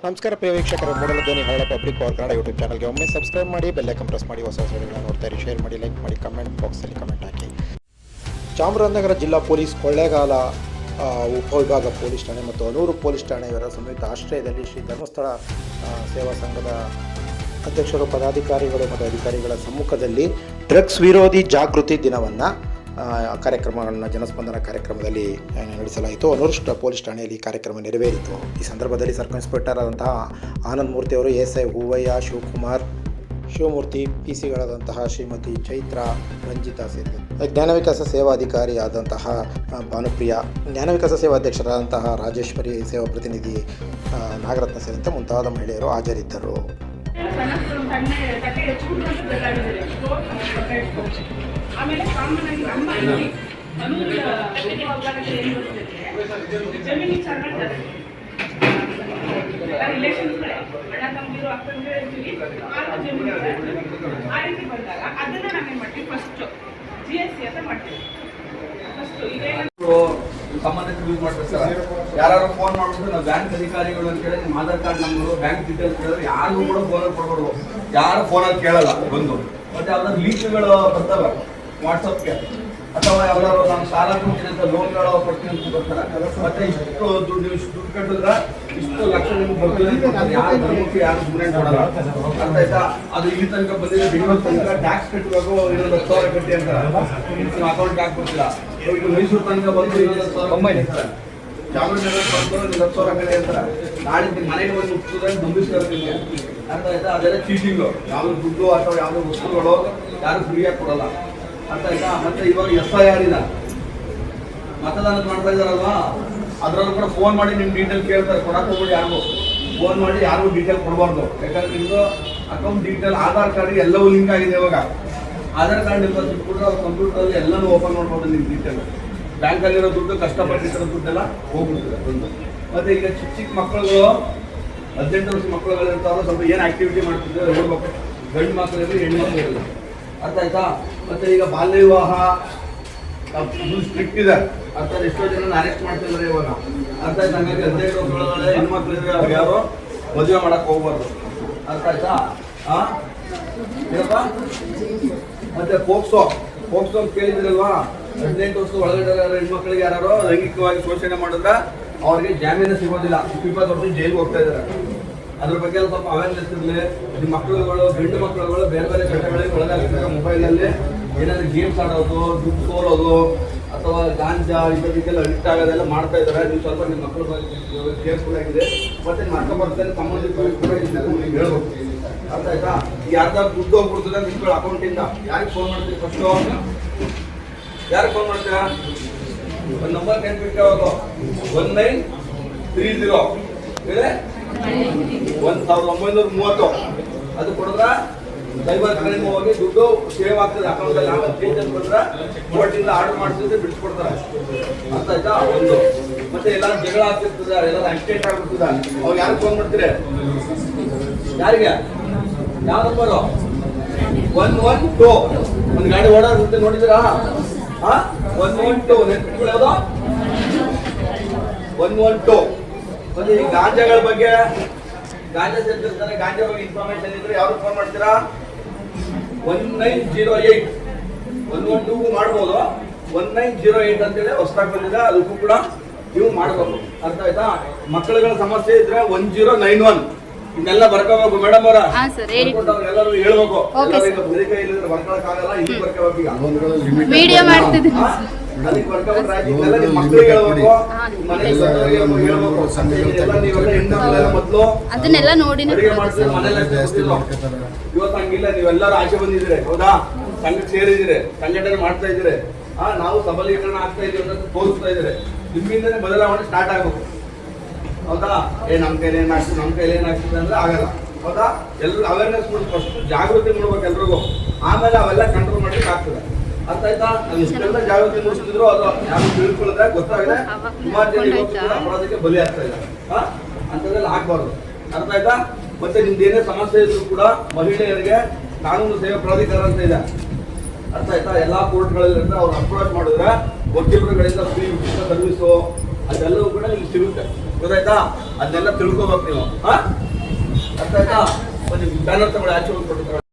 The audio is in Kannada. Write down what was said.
ನಮಸ್ಕಾರ ಪ್ರಿಯ ವೀಕ್ಷಕರು, ಮೂಡಲ ಧ್ವನಿ ಹಳ್ಳ ಪಬ್ಲಿಕ್ ಪವರ್ ಕನ್ನಡ ಯೂಟ್ಯೂಬ್ ಚಾನಲ್ಗೆ ಒಮ್ಮೆ ಸಬ್ಸ್ಕ್ರೈಬ್ ಮಾಡಿ, ಬೆಲ್ ಐಕಾನ್ ಪ್ರೆಸ್ ಮಾಡಿ, ಹೊಸ ವಿಡಿಯೋಗಳನ್ನು ನೋಡ್ತಾ ಇರಿ. ಶೇರ್ ಮಾಡಿ, ಲೈಕ್ ಮಾಡಿ, ಕಮೆಂಟ್ ಬಾಕ್ಸಲ್ಲಿ ಕಮೆಂಟ್ ಹಾಕಿ. ಚಾಮರಾಜನಗರ ಜಿಲ್ಲಾ ಪೊಲೀಸ್ ಕೊಳ್ಳೇಗಾಲ ಉಪವಿಭಾಗ ಪೊಲೀಸ್ ಠಾಣೆ ಮತ್ತು ಅನೂರು ಪೊಲೀಸ್ ಠಾಣೆ ಇವರ ಸಂಯುಕ್ತ ಆಶ್ರಯದಲ್ಲಿ ಶ್ರೀ ಧರ್ಮಸ್ಥಳ ಸೇವಾ ಸಂಘದ ಅಧ್ಯಕ್ಷರು, ಪದಾಧಿಕಾರಿಗಳು ಮತ್ತು ಅಧಿಕಾರಿಗಳ ಸಮ್ಮುಖದಲ್ಲಿ ಡ್ರಗ್ಸ್ ವಿರೋಧಿ ಜಾಗೃತಿ ದಿನವನ್ನು ಕಾರ್ಯಕ್ರಮಗಳನ್ನು ಜನಸ್ಪಂದನ ಕಾರ್ಯಕ್ರಮದಲ್ಲಿ ನಡೆಸಲಾಯಿತು. ಅನೂರು ಪೊಲೀಸ್ ಠಾಣೆಯಲ್ಲಿ ಕಾರ್ಯಕ್ರಮ ನೆರವೇರಿತು. ಈ ಸಂದರ್ಭದಲ್ಲಿ ಸರ್ಕಲ್ ಇನ್ಸ್ಪೆಕ್ಟರ್ ಆದಂತಹ ಆನಂದ್ ಮೂರ್ತಿ ಅವರು, ಎಎಸ್ಐ ಹೂವಯ್ಯ, ಶಿವಕುಮಾರ್, ಶಿವಮೂರ್ತಿ, ಪಿಸಿಗಳಾದಂತಹ ಶ್ರೀಮತಿ ಚೈತ್ರ, ರಂಜಿತಾ ಸೇರಿದಂತೆ ಜ್ಞಾನ ವಿಕಾಸ ಸೇವಾಧಿಕಾರಿ ಆದಂತಹ ಭಾನುಪ್ರಿಯ, ಜ್ಞಾನ ವಿಕಾಸ ಸೇವಾಧ್ಯಕ್ಷರಾದಂತಹ ರಾಜೇಶ್ವರಿ, ಸೇವಾ ಪ್ರತಿನಿಧಿ ನಾಗರತ್ನ ಸೇರಿದಂತೆ ಮುಂತಾದ ಮಹಿಳೆಯರು ಹಾಜರಿದ್ದರು. ಆಮೇಲೆ ಕಾಮನ್ ಆಗಿ ನಮ್ಮ ಜಮೀನು ಚೆನ್ನಾಗಿ ರಿಲೇಷನ್ಸ್ಗಳೇ ಅಣ್ಣ ತಮ್ಮದಿರು ಅಕ್ಕಂಗೆ ಇರ್ತೀವಿ, ಜಮೀನು ಆ ರೀತಿ ಬಂದಾಗ ಅದನ್ನ ನಾವೇನು ಮಾಡ್ತೀವಿ, ಫಸ್ಟ್ GST ಅಂತ ಮಾಡ್ತೀವಿ. ಫಸ್ಟ್ ಸಂಬಂಧಿತ ಯೂಸ್ ಮಾಡ್ತಾರೆ ಸರ್. ಯಾರು ಫೋನ್ ಮಾಡ್ಬಿಟ್ಟು ನಾವು ಬ್ಯಾಂಕ್ ಅಧಿಕಾರಿಗಳು ಅಂತ ಹೇಳಿ ನಿಮ್ಮ Aadhaar card number, bank details ಕೇಳಿದ್ರೆ ಯಾರಿಗೂ ಕೂಡ ಫೋನಲ್ಲಿ ಕೊಡ್ಬಾರ್ದು. ಯಾರು ಫೋನಲ್ಲಿ ಕೇಳಲ್ಲ ಬಂದು. ಮತ್ತೆ ಯಾವ್ದಾದ್ರು ಲೀಕ್ಗಳು ಬರ್ತವೆ ವಾಟ್ಸಪ್ಗೆ, ಅಥವಾ ಯಾವ್ದಾದ್ರು ನಾನು ಸಾಲ ಕೊಡ್ತೀನಿ ಅಂತ ಲೋನ್ಗಳು ಕೊಡ್ತೀನಿ ಅಂತ ಬರ್ತಾರೆ. ಮತ್ತೆ ಇಷ್ಟು ದುಡ್ಡು ಕಟ್ಟಿದ್ರೆ ಇಷ್ಟು ಲಕ್ಷ ನಿಮ್ಗೆ ಬರ್ತೀನಿ, ಯಾರು ಧರ್ಮಕ್ಕೆ ಯಾರು ಸುಮ್ಮನೆ ಕೊಡಲ್ಲ. ಅರ್ಥ ಆಯ್ತಾ? ಅದು ಇಲ್ಲಿ ತನಕ ಬಂದಿದೆ, ಬೆಂಗಳೂರು ತನಕ ಟ್ಯಾಕ್ಸ್ ಕಟ್ಟಬೇಕು, 10,000 ಕಟ್ಟಿ ಅಂತ ಅಕೌಂಟ್ಗೆ ಹಾಕ್ಬಿಡ್ತೀರಾ. ಇದು ಮೈಸೂರು ತನಕ ಬಂದು 9,000, ಚಾಮರಾಜನಗರ ಬಂದು 10,000 ಕಟ್ಟಿ ಅಂತಾರೆ. ನಾಳೆ ಮನೆಗೆ ಬಂದು ಮುಟ್ಟಿಸಿದ್ರೆ ನಂಬಿಸ್ತಾರೆ ನಿಮಗೆ. ಅರ್ಥ ಆಯ್ತಾ? ಅದೆಲ್ಲ ಚೀಟಿಂಗು. ಯಾವ್ದು ದುಡ್ಡು ಅಥವಾ ಯಾವುದೋ ವಸ್ತುಗಳು ಯಾರು ಫ್ರೀಯಾಗಿ ಕೊಡಲ್ಲ. ಅರ್ಥ ಆಯ್ತಾ? ಮತ್ತೆ ಇವಾಗ FIR ಇದೆ, ಮತದಾನ ಮಾಡ್ತಾ ಇದಾರಲ್ವಾ, ಅದ್ರಲ್ಲೂ ಕೂಡ ಫೋನ್ ಮಾಡಿ ನಿಮ್ ಡೀಟೇಲ್ ಕೇಳ್ತಾರೆ. ಕೊಡಕ್ಕೆ ಹೋಗ್ಬಿಡಿ, ಯಾರಿಗೂ ಫೋನ್ ಮಾಡಿ ಯಾರಿಗೂ ಡೀಟೇಲ್ ಕೊಡಬಾರ್ದು. ಯಾಕಂದ್ರೆ ನಿಮ್ದು ಅಕೌಂಟ್ ಡೀಟೇಲ್, ಆಧಾರ್ ಕಾರ್ಡ್ ಎಲ್ಲವೂ ಲಿಂಕ್ ಆಗಿದೆ. ಇವಾಗ ಆಧಾರ್ ಕಾರ್ಡ್ ನಿಮ್ಮ ಬಿಟ್ಬಿಟ್ರೆ ಅವ್ರ ಕಂಪ್ಯೂಟರ್ ಎಲ್ಲನೂ ಓಪನ್ ಮಾಡ್ಬೋದು. ನಿಮ್ಮ ಡೀಟೇಲ್, ಬ್ಯಾಂಕಲ್ಲಿರೋ ದುಡ್ಡು, ಕಷ್ಟಪಟ್ಟಿರೋ ದುಡ್ಡೆಲ್ಲ ಹೋಗ್ಬಿಡ್ತದೆ ಒಂದು. ಮತ್ತೆ ಈಗ ಚಿಕ್ಕ ಚಿಕ್ಕ ಮಕ್ಕಳುಗಳು, 18 ವರ್ಷ ಮಕ್ಕಳುಗಳಿರ್ತಾವೆ, ಸ್ವಲ್ಪ ಏನು ಆಕ್ಟಿವಿಟಿ ಮಾಡ್ತಿದ್ದಾರೆ ಹೇಳ್ಬೇಕು. ಗಂಡು ಮಕ್ಕಳಿರಲಿ, ಹೆಣ್ಣು ಮಕ್ಕಳು ಇರಲಿ. ಅರ್ಥ ಆಯ್ತಾ? ಮತ್ತೆ ಈಗ ಬಾಲ್ಯ ವಿವಾಹ ಸ್ಟ್ರಿಕ್ಟ್ ಇದೆ. ಅರ್ಥ, ಎಷ್ಟೋ ಜನ ಅರೆಸ್ಟ್ ಮಾಡ್ತಿದ್ದಾರೆ ಇವಾಗ. ಅರ್ಥ ಆಯ್ತಾ? ಹಂಗಾಗಿ 18 ವರ್ಷಗಳ ಹೆಣ್ಮಕ್ಳು ಇದ್ರೆ ಅವ್ರು ಯಾರು ಮದುವೆ ಮಾಡಕ್ ಹೋಗ್ಬಾರ್ದು. ಅರ್ಥ ಆಯ್ತಾ? ಏನಪ್ಪ? ಮತ್ತೆ ಪೋಕ್ಸೋ ಕೇಳಿದ್ರಲ್ವಾ, 18 ವರ್ಷದ ಒಳಗಡೆ ಹೆಣ್ಮಕ್ಳಿಗೆ ಯಾರು ಲೈಂಗಿಕವಾಗಿ ಶೋಷಣೆ ಮಾಡಿದ್ರೆ ಅವ್ರಿಗೆ ಜಾಮೀನು ಸಿಗೋದಿಲ್ಲ, 20 ವರ್ಷ ಜೈಲಿಗೆ ಹೋಗ್ತಾ ಇದ್ದಾರೆ. ಅದ್ರ ಬಗ್ಗೆ ಸ್ವಲ್ಪ ಅವೇರ್ನೆಸ್ ಇರಲಿ. ನಿಮ್ಮ ಮಕ್ಕಳುಗಳು, ಗಂಡು ಮಕ್ಕಳುಗಳು ಬೇರೆ ಬೇರೆ ಚಟಗಳಿಗೆ ಒಳಗಾಗ್ತಾರೆ. ಮೊಬೈಲಲ್ಲಿ ಏನಾದ್ರು ಗೇಮ್ಸ್ ಆಡೋದು, ದುಡ್ಡು ಸೋಲೋದು, ಅಥವಾ ಗಾಂಜಾ ಇದಕ್ಕೆಲ್ಲ ಅಡಿಕ್ಟ್ ಆಗೋದೆಲ್ಲ ಮಾಡ್ತಾ ಇದ್ದಾರೆ. ನೀವು ಸ್ವಲ್ಪ ನಿಮ್ಮ ಮಕ್ಕಳ ಬಗ್ಗೆ ಕೇರ್ಫುಲ್ ಆಗಿದೆ. ಮತ್ತೆ ನಿಮ್ಮ ಅಕ್ಕ ಬರ್ತಾರೆ, ಸಂಬಂಧಿಕರು ಕೂಡ ನಿಮ್ಗೆ ಹೇಳ್ಬೇಕು. ಅರ್ಥ ಆಯ್ತಾ? ಯಾರ್ದಾದ್ರು ದುಡ್ಡು ಹೋಗ್ಬಿಡ್ತದೆ ನಿಮ್ಗಳ ಅಕೌಂಟಿಂದ, ಯಾರಿಗೆ ಫೋನ್ ಮಾಡ್ತೀರಿ? ಫಸ್ಟು ಯಾರಿಗೆ ಫೋನ್ ಮಾಡ್ತೀರಾ? ಒಂದು ನಂಬರ್ ನೆನ್ಪಿಟ್ಕೋಬೇಕು, 1930 ಹೇಳಿ 1930. ಅದು ಕೊಡಿದ್ರೆ ಸೈಬರ್ ಕ್ರೈಮ್ ಹೋಗಿ ದುಡ್ಡು ಸೇವ್ ಆಗ್ತದೆ ಅಕೌಂಟಲ್ಲಿ. ಆಮೇಲೆ ಚೇಂಜ್ ಅಂತ ಬಂದ್ರೆ ಕೋರ್ಟಿಂದ ಆರ್ಡರ್ ಮಾಡಿಸಿದ್ರೆ ಬಿಡಿಸ್ಕೊಡ್ತಾರೆ. ಅರ್ಥ ಆಯ್ತಾ? ಒಂದು. ಮತ್ತೆ ಎಲ್ಲಾರು ಜಗಳ ಆಗ್ತಿರ್ತದೆ, ಎಲ್ಲಾರು ಆಕ್ಸಿಡೆಂಟ್ ಆಗ್ಬಿಡ್ತದೆ, ಅವಾಗ ಯಾರಿಗೆ ಫೋನ್ ಮಾಡ್ತೀರಿ? ಯಾರಿಗೆ? ಯಾವ ನಂಬರು? 112. ಒಂದು ಗಾಡಿ ಓಡಾಡುತ್ತೆ ನೋಡಿದಿರಾ? 112 ನೆನ್ಪಿಟ್ಕೊಳ್ಳೋದು 112. ಮತ್ತೆ ಈ ಗಾಂಜಾಗಳ ಬಗ್ಗೆ, ಗಾಂಜಾ ಸೇರ್ತಿರ್ತಾರೆ, ಗಾಂಜಾ ಬಗ್ಗೆ ಇನ್ಫಾರ್ಮೇಶನ್ ಇದ್ರೆ ಯಾವ್ದು ಫೋನ್ ಮಾಡ್ತೀರಾ? 1908. 112 ಮಾಡ್ಬೋದು. 1908 ಅಂತೇಳಿ ಹೊಸದಾಗಿ ಬಂದಿದೆ, ಅದಕ್ಕೂ ಕೂಡ ನೀವು ಮಾಡ್ಬೇಕು. ಅರ್ಥ ಆಯ್ತಾ? ಮಕ್ಕಳುಗಳ ಸಮಸ್ಯೆ ಇದ್ರೆ 1091 ಇನ್ನೆಲ್ಲ ಬರ್ಕೋಬೇಕು. ಮೇಡಮ್ ಅವರ ಎಲ್ಲರೂ ಹೇಳ್ಬೇಕು. ಬರಿಕೈ ಇಲ್ಲದ್ರೆ ಬರ್ಕೊಳಕ್ಕಾಗಲ್ಲ, ಇಲ್ಲಿ ಬರ್ಕೋಬೇಕು. ಈಗ ಅದಕ್ಕೆ ಬರ್ಕೊಂಡ್ರೆ ಇದೆಲ್ಲ ನಿಮ್ಮ ಮಕ್ಕಳಿಗೆ ಹೇಳ್ಬೇಕು, ಮನೆಯಲ್ಲಿ ಹೇಳ್ಬೇಕು. ಎಲ್ಲ ನೀವೆಲ್ಲ ಹೆಣ್ಣು ಮೊದಲು ಅದನ್ನೆಲ್ಲ ನೋಡಿ ಅಡುಗೆ ಮಾಡ್ತೀವಿ, ಮನೆಯಲ್ಲ ಇವತ್ತು ಹಂಗಿಲ್ಲ. ನೀವೆಲ್ಲರೂ ಆಚೆ ಬಂದಿದ್ದೀರಿ, ಹೌದಾ? ಸಂಘಕ್ಕೆ ಸೇರಿದ್ದೀರಿ, ಸಂಘಟನೆ ಮಾಡ್ತಾ ಇದ್ದೀರಿ. ನಾವು ಸಬಲೀಕರಣ ಆಗ್ತಾ ಇದೀವಿ ಅಂತ ತೋರಿಸ್ತಾ ಇದ್ದೀರಿ. ನಿಮ್ಮಿಂದನೇ ಬದಲಾವಣೆ ಸ್ಟಾರ್ಟ್ ಆಗ್ಬೇಕು, ಹೌದಾ? ನಮ್ಮ ಕೈಲಿ ಏನಾಗ್ತದೆ ಅಂದ್ರೆ ಆಗಲ್ಲ, ಹೌದಾ? ಎಲ್ಲರೂ ಅವೇರ್ನೆಸ್ ಮಾಡಿ, ಫಸ್ಟ್ ಜಾಗೃತಿ ಮಾಡ್ಬೇಕು ಎಲ್ರಿಗೂ. ಆಮೇಲೆ ಅವೆಲ್ಲ ಕಂಟ್ರೋಲ್ ಮಾಡ್ಲಿಕ್ಕೆ ಆಗ್ತದೆ. ಅರ್ಥ ಆಯ್ತಾ? ನಾವು ಇಷ್ಟೆಲ್ಲ ಜಾಗೃತಿ ಮೂಡಿಸಿದ್ರು ಅದು ಯಾರು ತಿಳ್ಕೊಳ್ಳೋದ್ರೆ ಗೊತ್ತಾಗದೆ ಸುಮಾರು ಜನ ಅಪರಾಧಕ್ಕೆ ಬಲಿ ಆಗ್ತಾ ಇದೆ. ಅಂಥದ್ದೆಲ್ಲ ಆಗ್ಬಾರ್ದು. ಅರ್ಥ ಆಯ್ತಾ? ಮತ್ತೆ ನಿಮ್ದು ಏನೇ ಸಮಸ್ಯೆ ಇದ್ರು ಕೂಡ ಮಹಿಳೆಯರಿಗೆ ಕಾನೂನು ಸೇವಾ ಪ್ರಾಧಿಕಾರ ಅಂತ ಇದೆ. ಅರ್ಥ ಆಯ್ತಾ? ಎಲ್ಲಾ ಕೋರ್ಟ್ಗಳಲ್ಲಿ ಅವ್ರು ಅಪ್ರೋಚ್ ಮಾಡಿದ್ರೆ ವಕೀಲರುಗಳಿಂದ ಫ್ರೀ ಸರ್ವಿಸು ಅದೆಲ್ಲವೂ ಕೂಡ ಇಲ್ಲಿ ಸಿಗುತ್ತೆ. ಗೊತ್ತಾಯ್ತಾ? ಅದನ್ನೆಲ್ಲ ತಿಳ್ಕೊಬೇಕು ನೀವು. ಅರ್ಥ ಆಯ್ತಾ? ಒಂದು ಬ್ಯಾನರ್ ತಗೊಳ್ಳಿ, ಆಚೆ ಹೋಗ್ಬಿಟ್ಟು